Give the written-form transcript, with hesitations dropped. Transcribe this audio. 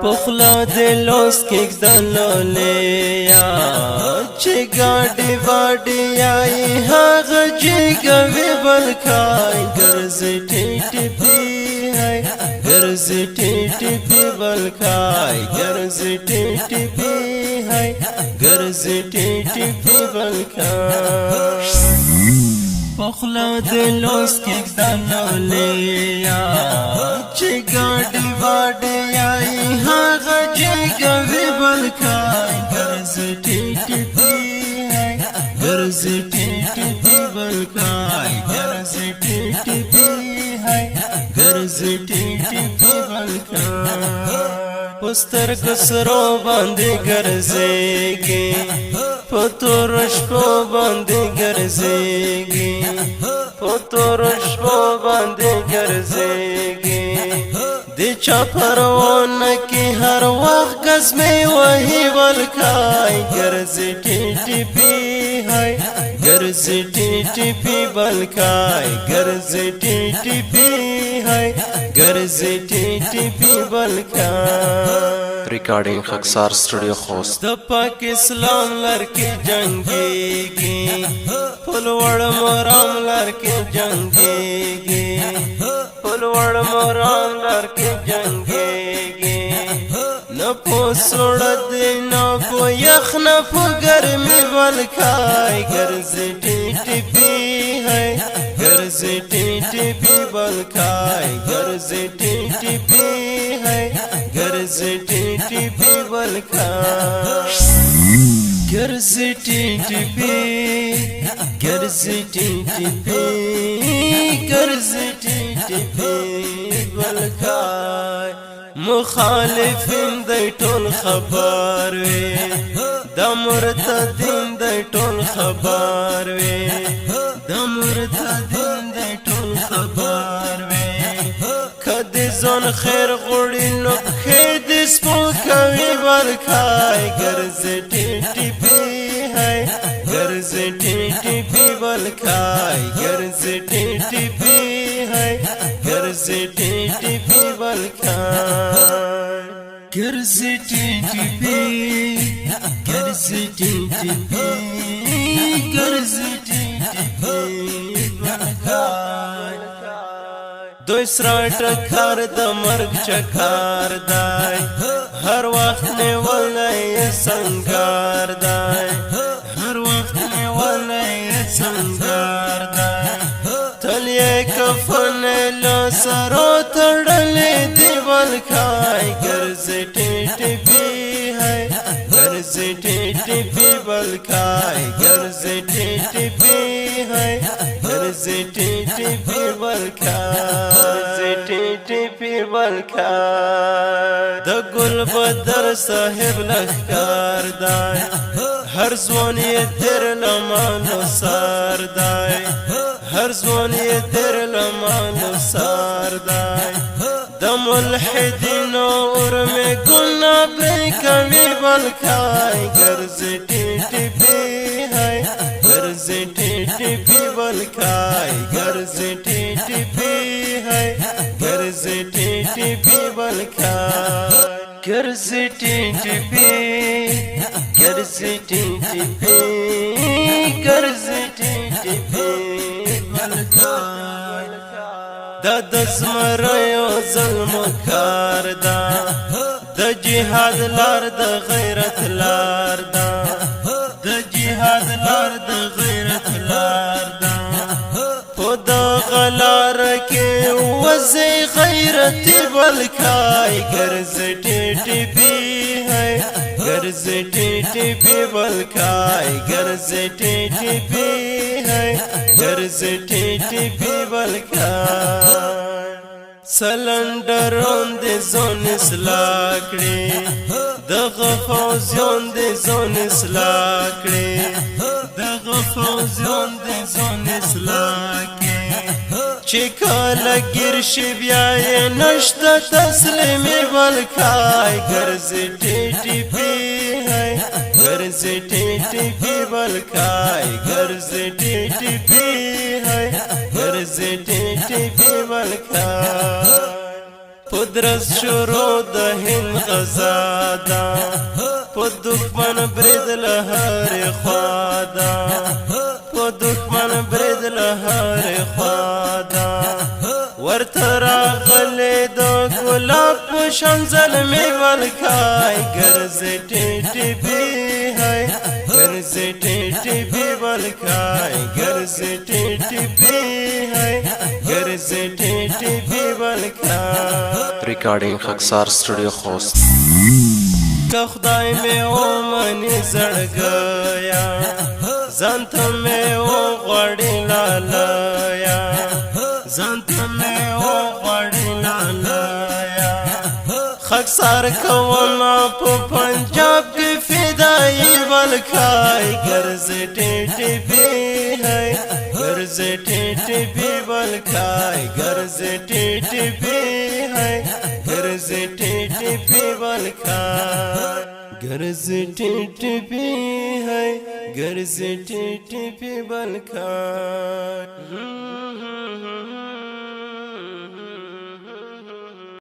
پخلا دلوس کیک دلولیا چه گاڑی واڑی آئی هاغ جیگا وی بلکای گرز ٹیٹی پی ہے گرز ٹیٹی پی بلکای گرز ٹیٹی پی ہے گرز ٹیٹی پی بلکای پخلا دلوس کیک دلولیا چه گاڑی واڑی آئی هاغ جیگا وی بلکای گرز ٹیٹی پی ہے گرز ٹیٹی پی بلکای گرز ٹیٹی پی ہے گرز ٹیٹی پی بلکای پستر کسرو باندې ګرځېږي په تور شپو باندې ګرځېږي په تور شپو باندې ګرځېږي د چا پروانه کې هر وخت قسمې وهي ولکای ګرځې ټیټي پی ہے ګرځې ټیټي پی بلکای ګرځې ټیټي پی ہے ګرځې ټیټي پی بلکای Recording Khaksar Studio Khost. د پاک اسلام لرکی جنگیږي پلوړ مرام لرکی جنگیږي پلوړ مرام لرکی جنگیږي نه پو سوړ دی نه پو یخ نه پو ګرمي بلکای ګرځ ټیټي پی ہے ګرځ ټیټي پی بلکای ګرځ ټیټي پی ہے ګرځ ټیټي پی بلکای ګرځ ټیټي پی ګرځ ټیټي پی ګرځ ټیټي پی بلکای مخالفین د ټول خبر وي د مرتدین د ټول خبر وي د مرتدین د ټول خبر وي کدی ځان خیر غوړي نو خیر د سپوکوي بلکای ګرځ ټیټي پی ہے ګرځ ټیټي پی بلکای ګرځ ټیټي پی ہے ګرځ ټیټي پی بلکای ګرځ ټیټي پی ګرځ ټیټي پی ګرځ ټیټي پی بلکای دوی سره ټکر د مرګ چکار دی هر وخت نیولای سنگار دی هر وخت نیولای سنگار دی تل یې کفن له سرو تړلې دی بلکای ګرځ ټیټي پی ہے ګرځ ټیټي پی بلکای ګرځ ټیټي پی ہے ګرځ ټیټي پی بلکای ټیټي پی بلکای د ګل بدر صاحب لخکار دی هر ځوان یې تر لمانو سار دی هر ځوان یې تر لمانو سار دی د ملحدینو ارمې ګناه پرې کوي بلکای ګرځ ټیټي پی ہے ګرځ ټیټي پی بلکای ګرځ ټیټي پی ہے ګرځ ټیټي پی بلکای ګرځ ټیټي پی ګرځ ټیټي پی ګرځ ټیټي پی بلکای دا د زمریو ظلم کار دا د جهاد لار د غیرت لار دا د جهاد لار د غیرت لار دا په دغه لار کې وځي غیرت بلکای ګرځ ټیټي پی ہے ګرځ ټیټي پی بلکای ګرځ ټیټي پی ہے ګرځ ټیټي پی بلکای سلندرون دې ځون اصلاح کړي دغه فوزیون دې ځون اصلاح کړي دغه فوزیون دې ځون اصلاح کړي چې کله ګیر شي بیا یې نشته تسلیمي بلکای ګرځ ټیټي پی ہے ګرځ ټیټي پی بلکای ګرځ ټیټي پی ہے ګرځ ټیټي ټیپی ملکای پدرس شروع د هند غزا دا په دښمن برید له هرې خوا دا په دښمن برید له هرې خوا دا ورته راغلی د ګلاب په شان زلمې ملکای ګرځې ټیټیپي هی ګرځې ټیټیپي ملکای ګرځې ټیټیپي هی ګرځې ټیټیپي ملکای Recording Khaksar Studio Host. که خدای مې ومني زړګیا ځان ته مې وغواړي لالیه ځان ته مې وغواړي لالیه خاکسار کومه په پنجاب کې فدایي ملکای ګرځې ټیټیپي هی ګرځې ټیټیپي ملکای ګرځې ټیټیپي هی ګرځې ټیټیپي ملکای ګرځې ټیټیپي هی ګرځې ټیټیپي ملکای